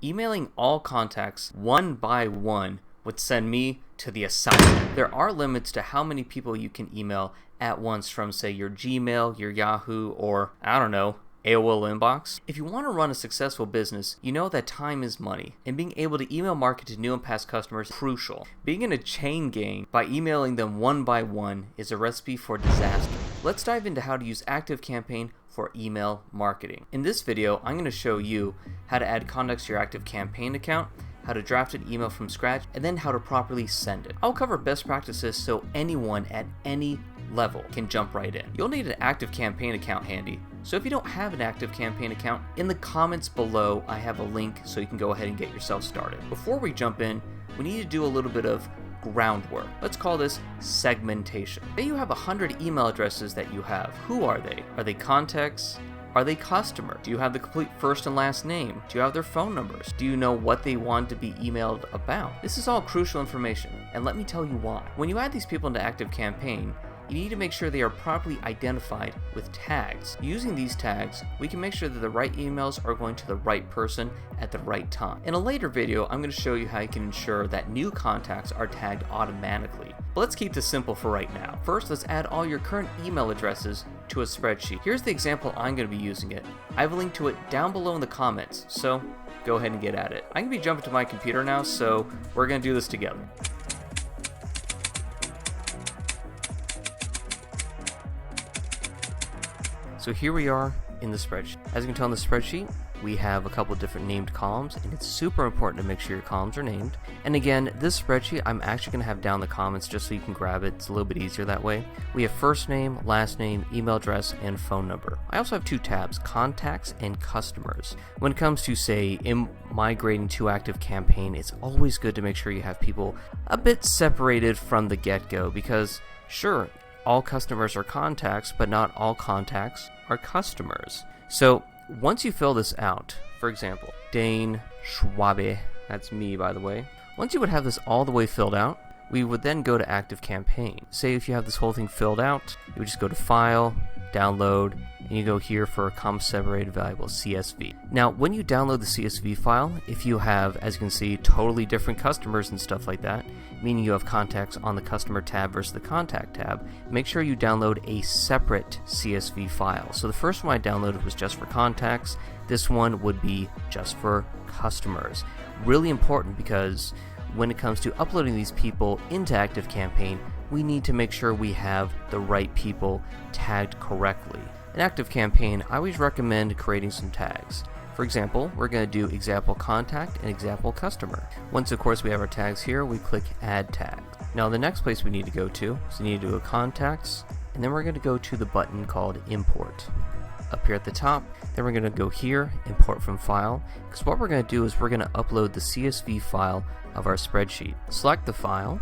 Emailing all contacts one by one would send me to the asylum. There are limits to how many people you can email at once from, say, your Gmail, your Yahoo, or, I don't know, AOL inbox. If you want to run a successful business, you know that time is money, and being able to email market to new and past customers is crucial. Being in a chain gang by emailing them one by one is a recipe for disaster. Let's dive into how to use ActiveCampaign for email marketing. In this video, I'm going to show you how to add contacts to your ActiveCampaign account, how to draft an email from scratch, and then how to properly send it. I'll cover best practices so anyone at any level can jump right in. You'll need an ActiveCampaign account handy, so if you don't have an ActiveCampaign account, in the comments below I have a link so you can go ahead and get yourself started. Before we jump in, we need to do a little bit of groundwork. Let's call this segmentation. Say you have 100 email addresses that you have. Who are they? Are they contacts? Are they customer? Do you have the complete first and last name? Do you have their phone numbers? Do you know what they want to be emailed about? This is all crucial information, and let me tell you why. When you add these people into ActiveCampaign, you need to make sure they are properly identified with tags. Using these tags, we can make sure that the right emails are going to the right person at the right time. In a later video, I'm going to show you how you can ensure that new contacts are tagged automatically. But let's keep this simple for right now. First, let's add all your current email addresses to a spreadsheet. Here's the example I'm going to be using it. I have a link to it down below in the comments, so go ahead and get at it. I'm going to be jumping to my computer now, so we're going to do this together. So here we are in the spreadsheet. As you can tell in the spreadsheet, we have a couple different named columns, and it's super important to make sure your columns are named. And again, this spreadsheet, I'm actually gonna have down the comments just so you can grab it. It's a little bit easier that way. We have first name, last name, email address, and phone number. I also have two tabs, contacts and customers. When it comes to, say, migrating to ActiveCampaign, it's always good to make sure you have people a bit separated from the get-go, because sure, all customers are contacts, but not all contacts are customers. So once you fill this out, for example, Dane Schwabe, that's me by the way. Once you would have this all the way filled out, we would then go to ActiveCampaign. Say if you have this whole thing filled out, you would just go to File, Download, and you go here for a comma separated variable, CSV. Now, when you download the CSV file, if you have, as you can see, totally different customers and stuff like that, meaning you have contacts on the customer tab versus the contact tab, make sure you download a separate CSV file. So the first one I downloaded was just for contacts. This one would be just for customers. Really important because when it comes to uploading these people into ActiveCampaign, we need to make sure we have the right people tagged correctly. In ActiveCampaign, I always recommend creating some tags. For example, we're going to do example contact and example customer. Once, of course, we have our tags here, we click add tag. Now, the next place we need to go to is we need to go to contacts, and then we're going to go to the button called import. Up here at the top, then we're going to go here, import from file, because what we're going to do is we're going to upload the CSV file of our spreadsheet. Select the file,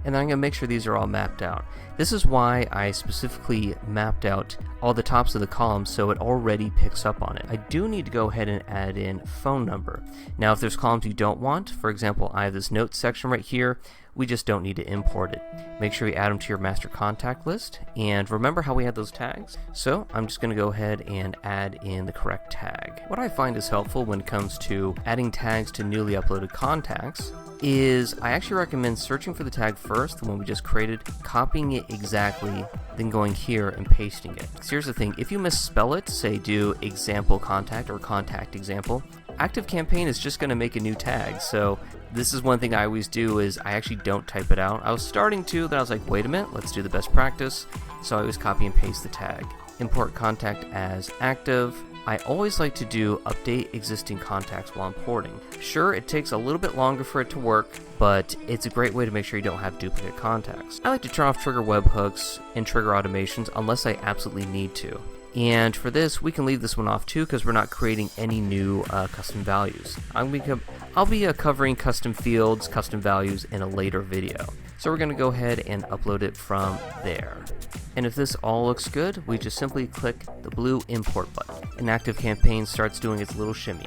and then I'm going to make sure these are all mapped out. This is why I specifically mapped out all the tops of the columns so it already picks up on it. I do need to go ahead and add in phone number. Now if there's columns you don't want, for example I have this notes section right here, we just don't need to import it. Make sure you add them to your master contact list, and remember how we had those tags? So I'm just going to go ahead and add in the correct tag. What I find is helpful when it comes to adding tags to newly uploaded contacts is I actually recommend searching for the tag first, the one we just created, copying it exactly, then going here and pasting it. So here's the thing, if you misspell it, say do example contact or contact example, ActiveCampaign is just going to make a new tag. So this is one thing I always do is I actually don't type it out. I was starting to, then I was like, wait a minute, let's do the best practice. So I always copy and paste the tag. Import contact as active. I always like to do update existing contacts while importing. Sure, it takes a little bit longer for it to work, but it's a great way to make sure you don't have duplicate contacts. I like to turn off trigger webhooks and trigger automations unless I absolutely need to. And for this, we can leave this one off too because we're not creating any new custom values. I'll be covering custom fields, custom values in a later video. So we're going to go ahead and upload it from there. And if this all looks good, we just simply click the blue import button. And ActiveCampaign starts doing its little shimmy.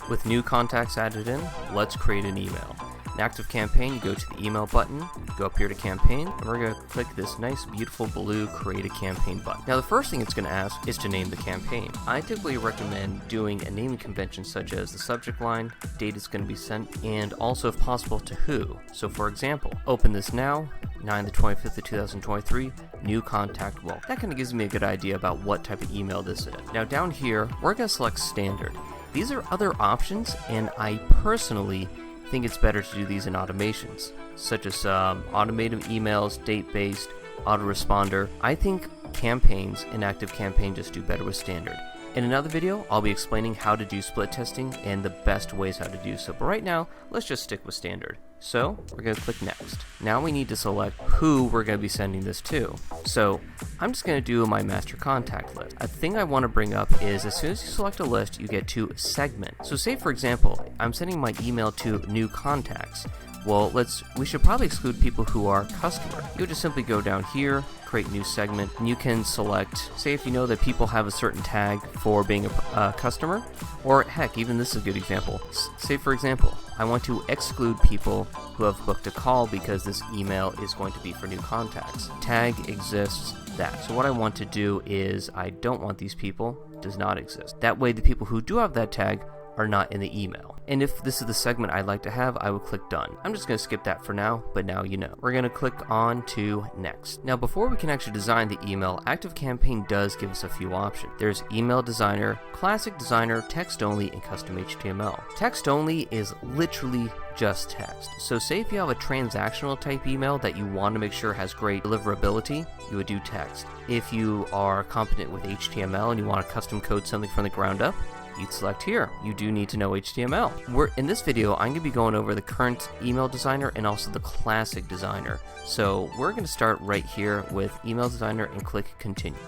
With new contacts added in, let's create an email. In ActiveCampaign, you go to the email button, go up here to campaign, and we're going to click this nice beautiful blue create a campaign button. Now the first thing it's going to ask is to name the campaign. I typically recommend doing a naming convention such as the subject line, date it's going to be sent, and also if possible to who. So for example, open this now, 9/25/2023, new contact Will. That kind of gives me a good idea about what type of email this is. Now down here, we're going to select standard. These are other options, and I personally think it's better to do these in automations, such as automated emails, date-based, autoresponder. I think campaigns in ActiveCampaign just do better with standard. In another video, I'll be explaining how to do split testing and the best ways how to do so, but right now, let's just stick with standard. So, we're going to click next. Now we need to select who we're going to be sending this to. So, I'm just going to do my master contact list. A thing I want to bring up is as soon as you select a list, you get to segment. So say for example, I'm sending my email to new contacts. Well, we should probably exclude people who are customer. You would just simply go down here, create new segment, and you can select, say if you know that people have a certain tag for being a customer, or heck, even this is a good example. Say for example, I want to exclude people who have booked a call because this email is going to be for new contacts. Tag exists that. So what I want to do is I don't want these people, does not exist. That way the people who do have that tag are not in the email. And if this is the segment I'd like to have, I would click done. I'm just going to skip that for now, but now you know. We're going to click on to next. Now before we can actually design the email, ActiveCampaign does give us a few options. There's email designer, classic designer, text only, and custom HTML. Text only is literally just text. So say if you have a transactional type email that you want to make sure has great deliverability, you would do text. If you are competent with HTML and you want to custom code something from the ground up, you'd select here. You do need to know HTML. In this video, I'm going to be going over the current email designer and also the classic designer. So we're going to start right here with email designer and click continue.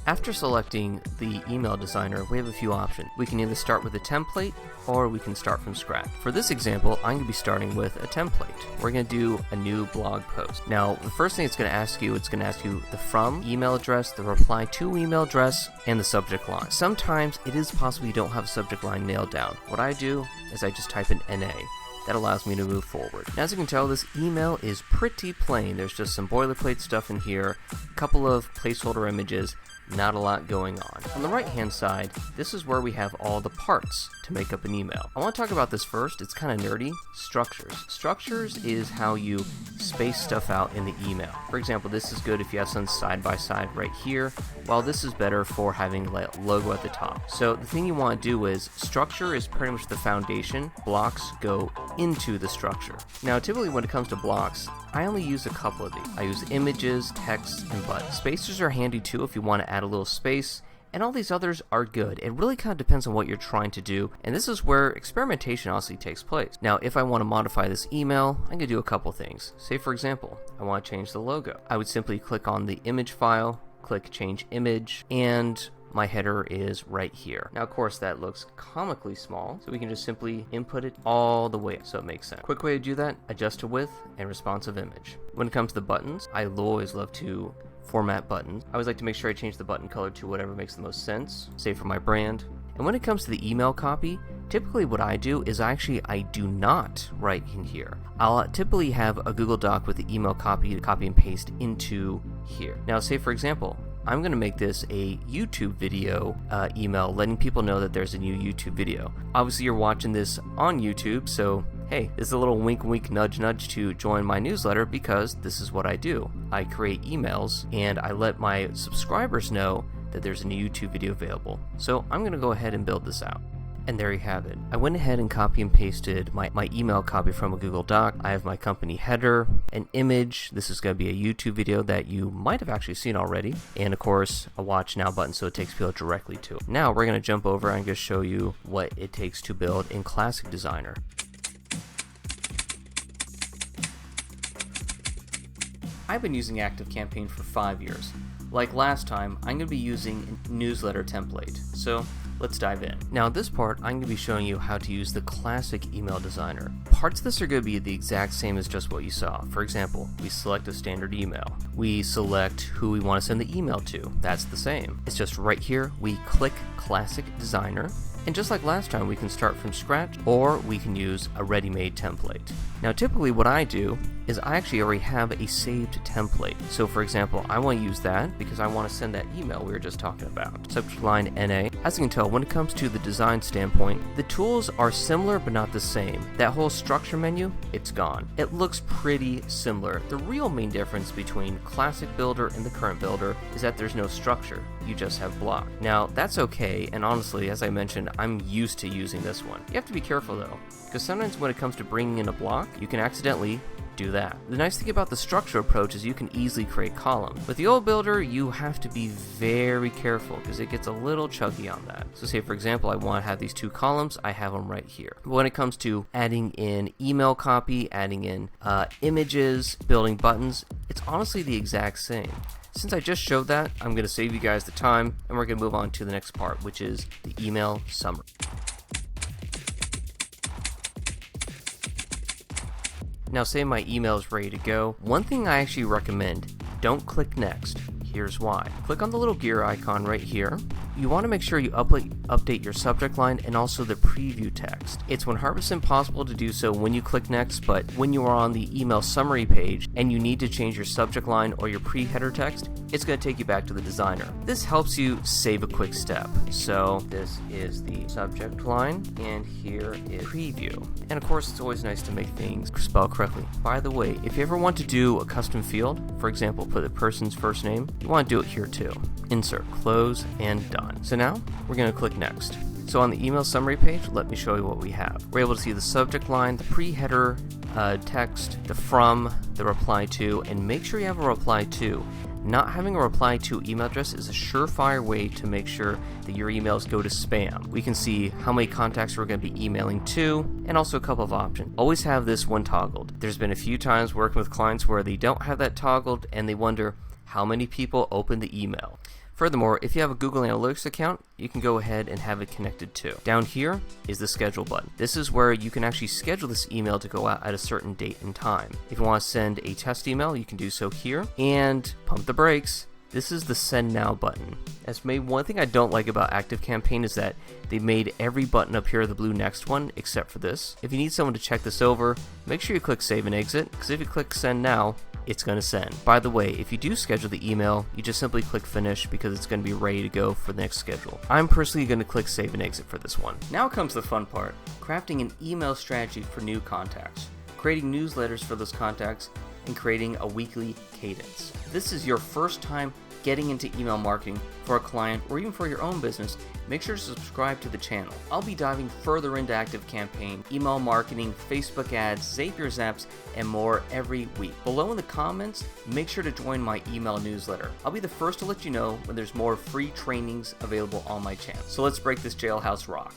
After selecting the email designer, we have a few options. We can either start with a template or we can start from scratch. For this example, I'm going to be starting with a template. We're going to do a new blog post. Now, the first thing it's going to ask you the from email address, the reply to email address, and the subject line. Sometimes it is possible you don't have a subject line nailed down. What I do is I just type in NA. That allows me to move forward. Now, as you can tell, this email is pretty plain. There's just some boilerplate stuff in here, a couple of placeholder images, not a lot going on. On the right hand side, this is where we have all the parts to make up an email. I want to talk about this first. It's kind of nerdy. Structures. Structures is how you space stuff out in the email. For example, this is good if you have some side by side right here, while this is better for having a logo at the top. So the thing you want to do is structure is pretty much the foundation. Blocks go into the structure. Now typically when it comes to blocks, I only use a couple of these. I use images, text, and buttons. Spacers are handy too if you want to add a little space, and all these others are good. It really kind of depends on what you're trying to do, and this is where experimentation honestly takes place. Now, if I want to modify this email, I can do a couple things. Say for example, I want to change the logo. I would simply click on the image file, click change image, and my header is right here. Now, of course, that looks comically small, so we can just simply input it all the way so it makes sense. Quick way to do that, adjust to width and responsive image. When it comes to the buttons, I always love to format buttons. I always like to make sure I change the button color to whatever makes the most sense, say for my brand. And when it comes to the email copy, typically what I do is I do not write in here. I'll typically have a Google Doc with the email copy and paste into here. Now, say for example, I'm going to make this a YouTube video email letting people know that there's a new YouTube video. Obviously you're watching this on YouTube, so hey, this is a little wink wink nudge nudge to join my newsletter, because this is what I do. I create emails and I let my subscribers know that there's a new YouTube video available. So I'm going to go ahead and build this out. And there you have it. I went ahead and copy and pasted my email copy from a Google Doc. I have my company header, an image. This is going to be a YouTube video that you might have actually seen already. And of course, a watch now button so it takes people directly to it. Now we're going to jump over and just show you what it takes to build in Classic Designer. I've been using ActiveCampaign for 5 years. Like last time, I'm going to be using a newsletter template. So let's dive in. Now this part, I'm going to be showing you how to use the classic email designer. Parts of this are going to be the exact same as just what you saw. For example, we select a standard email. We select who we want to send the email to. That's the same. It's just right here, we click classic designer. And just like last time, we can start from scratch or we can use a ready-made template. Now typically what I do is I actually already have a saved template. So for example, I want to use that because I want to send that email we were just talking about. Subject line NA. As you can tell, when it comes to the design standpoint, the tools are similar but not the same. That whole structure menu, it's gone. It looks pretty similar. The real main difference between Classic Builder and the current builder is that there's no structure. You just have block. Now that's okay, and honestly, as I mentioned, I'm used to using this one. You have to be careful though, because sometimes when it comes to bringing in a block, you can accidentally do that. The nice thing about the structure approach is you can easily create columns. With the old builder, you have to be very careful because it gets a little chuggy on that. So say for example, I want to have these two columns, I have them right here. But when it comes to adding in email copy, adding in images, building buttons, it's honestly the exact same. Since I just showed that, I'm going to save you guys the time and we're going to move on to the next part, which is the email summary. Now say my email is ready to go. One thing I actually recommend, don't click next. Here's why. Click on the little gear icon right here. You want to make sure you update your subject line and also the preview text. It's 100% possible to do so when you click next, but when you are on the email summary page and you need to change your subject line or your pre-header text, it's going to take you back to the designer. This helps you save a quick step. So this is the subject line and here is preview. And of course, it's always nice to make things spelled correctly. By the way, if you ever want to do a custom field, for example, put the person's first name, you want to do it here too. Insert, close, and done. So now we're going to click next. So on the email summary page, let me show you what we have. We're able to see the subject line, the pre-header text, the from, the reply to, and make sure you have a reply to. Not having a reply to email address is a surefire way to make sure that your emails go to spam. We can see how many contacts we're going to be emailing to, and also a couple of options. Always have this one toggled. There's been a few times working with clients where they don't have that toggled and they wonder how many people open the email. Furthermore, if you have a Google Analytics account, you can go ahead and have it connected too. Down here is the schedule button. This is where you can actually schedule this email to go out at a certain date and time. If you want to send a test email, you can do so here. And pump the brakes. This is the send now button. One thing I don't like about ActiveCampaign is that they made every button up here the blue next one except for this. If you need someone to check this over, make sure you click save and exit, because if you click send now, it's going to send. By the way, if you do schedule the email, you just simply click finish because it's going to be ready to go for the next schedule. I'm personally going to click save and exit for this one. Now comes the fun part, crafting an email strategy for new contacts, creating newsletters for those contacts, and creating a weekly cadence. If this is your first time getting into email marketing for a client or even for your own business, make sure to subscribe to the channel. I'll be diving further into ActiveCampaign, email marketing, Facebook ads, Zapier Zaps, and more every week. Below in the comments, make sure to join my email newsletter. I'll be the first to let you know when there's more free trainings available on my channel. So let's break this jailhouse rock.